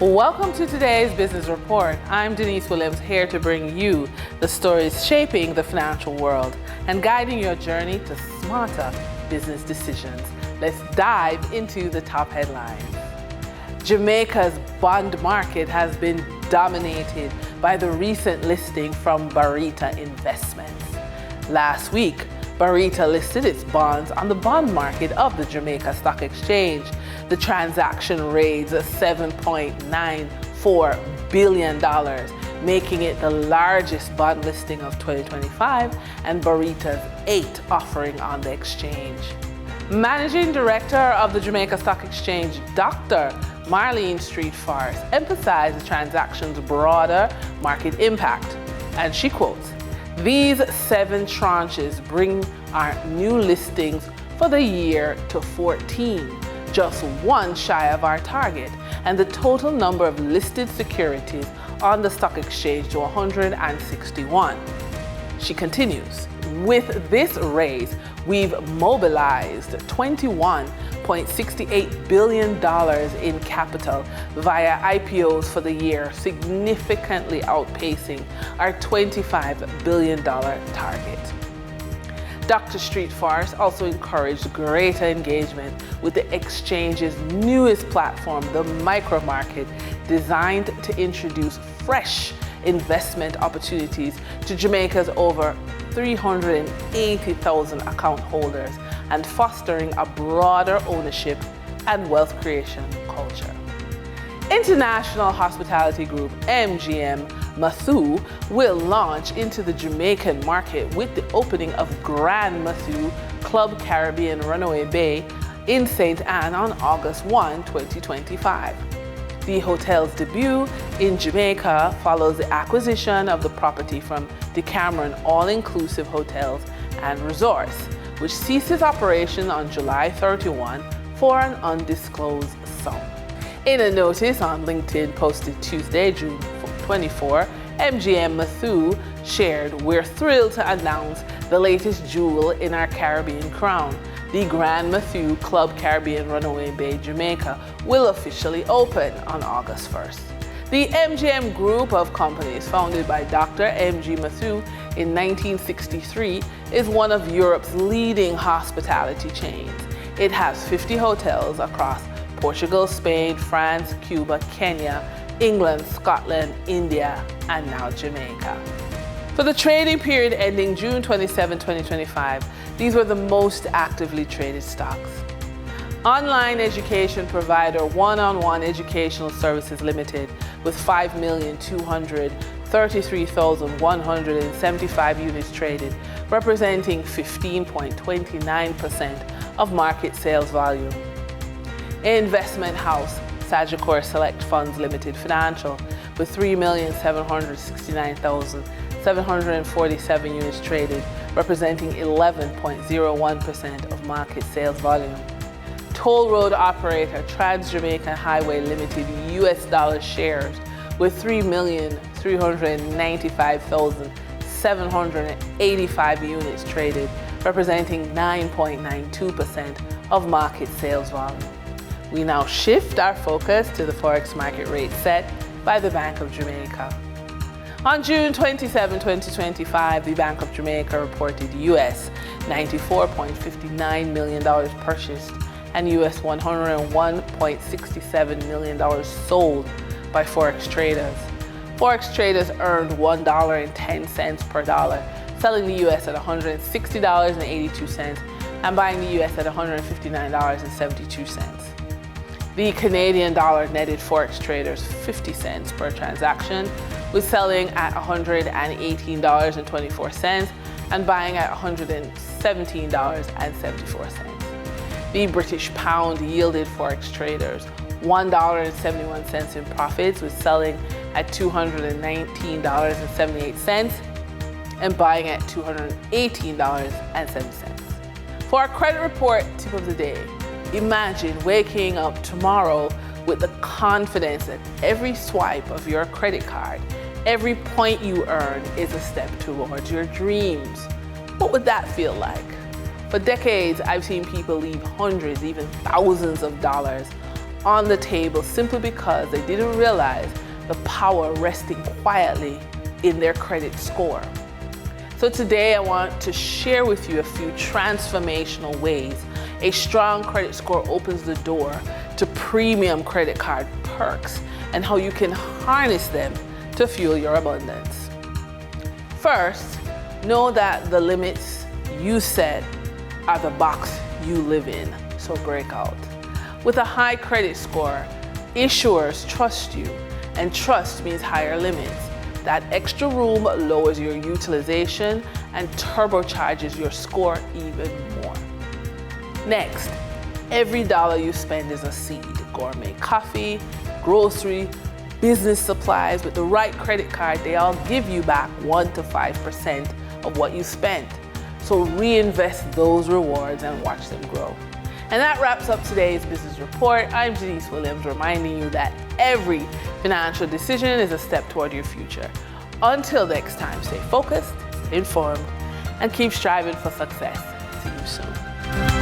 Welcome to today's Business Report. I'm Denise Williams, here to bring you the stories shaping the financial world and guiding your journey to smarter business decisions. Let's dive into the top headlines. Jamaica's bond market has been dominated by the recent listing from Barita Investments. Last week, Barita listed its bonds on the bond market of the Jamaica Stock Exchange. The transaction raised $7.94 billion, making it the largest bond listing of 2025 and Barita's 8th offering on the exchange. Managing Director of the Jamaica Stock Exchange, Dr. Marlene Street Forrest, emphasized the transaction's broader market impact, and she quotes, "These 7 tranches bring our new listings for the year to 14, just 1 shy of our target, and the total number of listed securities on the stock exchange to 161. She continues, "With this raise, we've mobilized $21.68 billion in capital via IPOs for the year, significantly outpacing our $25 billion target." Dr. Street Forrest also encouraged greater engagement with the exchange's newest platform, the micro market, designed to introduce fresh investment opportunities to Jamaica's over 380,000 account holders and fostering a broader ownership and wealth creation culture. International hospitality group MGM Mathu will launch into the Jamaican market with the opening of Grand Mathu Club Caribbean Runaway Bay in St. Anne on August 1, 2025. The hotel's debut in Jamaica follows the acquisition of the property from Decameron All-Inclusive Hotels and Resorts, which ceases operation on July 31 for an undisclosed sum. In a notice on LinkedIn posted Tuesday, June 24, MGM Mathu shared, "We're thrilled to announce the latest jewel in our Caribbean crown. The Grand Mathu Club Caribbean Runaway Bay, Jamaica will officially open on August 1st. The MGM Group of companies, founded by Dr. M.G. Mathu in 1963, is one of Europe's leading hospitality chains. It has 50 hotels across Portugal, Spain, France, Cuba, Kenya, England, Scotland, India, and now Jamaica." For the trading period ending June 27, 2025, these were the most actively traded stocks. Online education provider One-on-One Educational Services Limited, with 5,233,175 units traded, representing 15.29% of market sales volume. Investment house Sagicor Select Funds Limited Financial, with 3,769,747 units traded, representing 11.01% of market sales volume. Toll road operator Trans-Jamaica Highway Limited US dollar shares, with 3,395,785 units traded, representing 9.92% of market sales volume. We now shift our focus to the Forex market rate set by the Bank of Jamaica. On June 27, 2025, the Bank of Jamaica reported US $94.59 million purchased and US $101.67 million sold by Forex traders. Forex traders earned $1.10 per dollar, selling the US at $160.82 and buying the US at $159.72. The Canadian dollar netted Forex traders 50 cents per transaction, with selling at $118.24 and buying at $117.74. The British pound yielded Forex traders $1.71 in profits, with selling at $219.78 and buying at $218.07. For our credit report tip of the day, imagine waking up tomorrow with the confidence that every swipe of your credit card, every point you earn, is a step towards your dreams. What would that feel like? For decades, I've seen people leave hundreds, even thousands of dollars on the table simply because they didn't realize the power resting quietly in their credit score. So today I want to share with you a few transformational ways a strong credit score opens the door to premium credit card perks and how you can harness them to fuel your abundance. First, know that the limits you set are the box you live in, so break out. With a high credit score, issuers trust you, and trust means higher limits. That extra room lowers your utilization and turbocharges your score even more. Next, every dollar you spend is a seed. Gourmet coffee, grocery, business supplies. With the right credit card, they all give you back 1 to 5% of what you spent. So reinvest those rewards and watch them grow. And that wraps up today's business report. I'm Denise Williams, reminding you that every financial decision is a step toward your future. Until next time, stay focused, informed, and keep striving for success. See you soon.